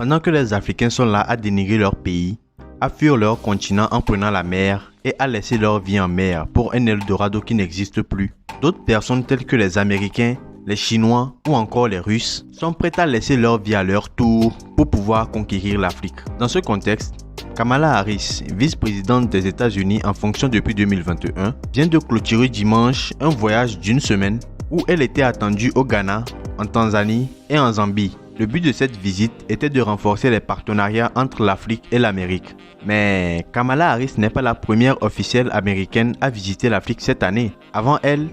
Pendant que les Africains sont là à dénigrer leur pays, à fuir leur continent en prenant la mer et à laisser leur vie en mer pour un Eldorado qui n'existe plus, d'autres personnes telles que les Américains, les Chinois ou encore les Russes sont prêts à laisser leur vie à leur tour pour pouvoir conquérir l'Afrique. Dans ce contexte, Kamala Harris, vice-présidente des États-Unis en fonction depuis 2021, vient de clôturer dimanche un voyage d'une semaine où elle était attendue au Ghana, en Tanzanie et en Zambie. Le but de cette visite était de renforcer les partenariats entre l'Afrique et l'Amérique. Mais Kamala Harris n'est pas la première officielle américaine à visiter l'Afrique cette année. Avant elle,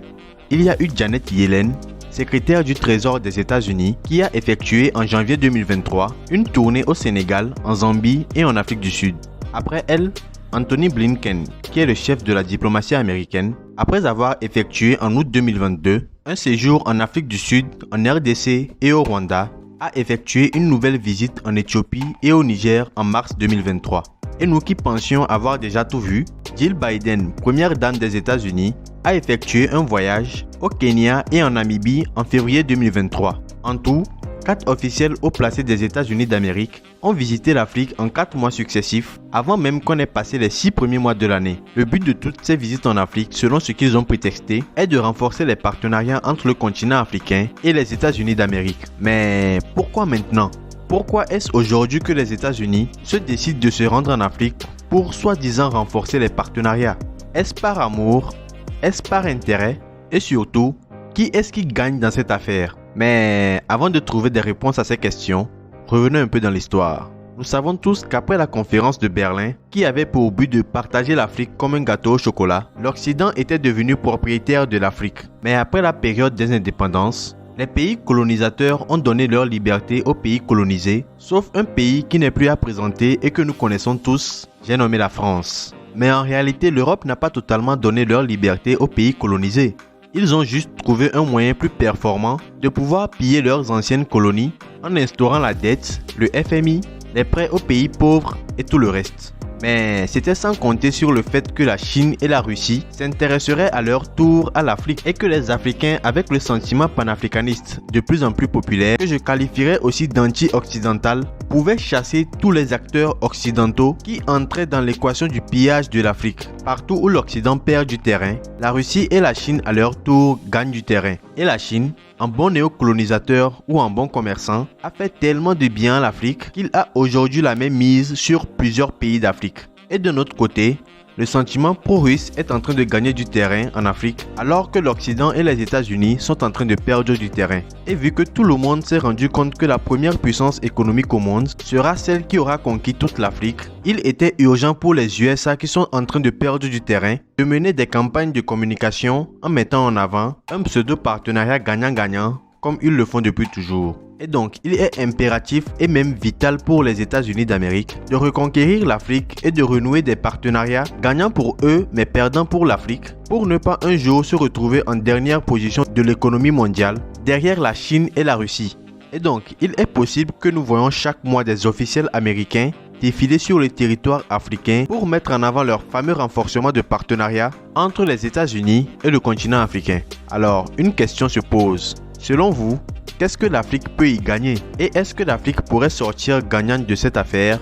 il y a eu Janet Yellen, secrétaire du Trésor des États-Unis, qui a effectué en janvier 2023 une tournée au Sénégal, en Zambie et en Afrique du Sud. Après elle, Anthony Blinken, qui est le chef de la diplomatie américaine, après avoir effectué en août 2022 un séjour en Afrique du Sud, en RDC et au Rwanda, a effectué une nouvelle visite en Éthiopie et au Niger en mars 2023. Et nous qui pensions avoir déjà tout vu, Jill Biden, première dame des États-Unis, a effectué un voyage au Kenya et en Namibie en février 2023. En tout, 4 officiels haut placés des États-Unis d'Amérique ont visité l'Afrique en 4 mois successifs avant même qu'on ait passé les 6 premiers mois de l'année. Le but de toutes ces visites en Afrique, selon ce qu'ils ont prétexté, est de renforcer les partenariats entre le continent africain et les États-Unis d'Amérique. Mais pourquoi maintenant ? Pourquoi est-ce aujourd'hui que les États-Unis se décident de se rendre en Afrique pour soi-disant renforcer les partenariats? Est-ce par amour? Est-ce par intérêt? Et surtout, qui est-ce qui gagne dans cette affaire? Mais avant de trouver des réponses à ces questions, revenons un peu dans l'histoire. Nous savons tous qu'après la conférence de Berlin, qui avait pour but de partager l'Afrique comme un gâteau au chocolat, l'Occident était devenu propriétaire de l'Afrique. Mais après la période des indépendances, les pays colonisateurs ont donné leur liberté aux pays colonisés, sauf un pays qui n'est plus à présenter et que nous connaissons tous, j'ai nommé la France. Mais en réalité, l'Europe n'a pas totalement donné leur liberté aux pays colonisés. Ils ont juste trouvé un moyen plus performant de pouvoir piller leurs anciennes colonies en instaurant la dette, le FMI, les prêts aux pays pauvres et tout le reste. Mais c'était sans compter sur le fait que la Chine et la Russie s'intéresseraient à leur tour à l'Afrique et que les Africains, avec le sentiment panafricaniste de plus en plus populaire, que je qualifierais aussi d'anti-occidental, pouvaient chasser tous les acteurs occidentaux qui entraient dans l'équation du pillage de l'Afrique. Partout où l'Occident perd du terrain, la Russie et la Chine à leur tour gagnent du terrain. Et la Chine, en bon néocolonisateur ou en bon commerçant, a fait tellement de bien à l'Afrique qu'il a aujourd'hui la même mise sur plusieurs pays d'Afrique. Et de notre côté, le sentiment pro-russe est en train de gagner du terrain en Afrique, alors que l'Occident et les États-Unis sont en train de perdre du terrain. Et vu que tout le monde s'est rendu compte que la première puissance économique au monde sera celle qui aura conquis toute l'Afrique, il était urgent pour les USA qui sont en train de perdre du terrain de mener des campagnes de communication en mettant en avant un pseudo-partenariat gagnant-gagnant comme ils le font depuis toujours. Et donc, il est impératif et même vital pour les États-Unis d'Amérique de reconquérir l'Afrique et de renouer des partenariats gagnants pour eux mais perdants pour l'Afrique pour ne pas un jour se retrouver en dernière position de l'économie mondiale derrière la Chine et la Russie. Et donc, il est possible que nous voyons chaque mois des officiels américains défiler sur le territoire africain pour mettre en avant leur fameux renforcement de partenariat entre les États-Unis et le continent africain. Alors, une question se pose. Selon vous, qu'est-ce que l'Afrique peut y gagner? Et est-ce que l'Afrique pourrait sortir gagnante de cette affaire?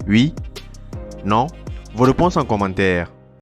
Oui? Non? Vos réponses en commentaire.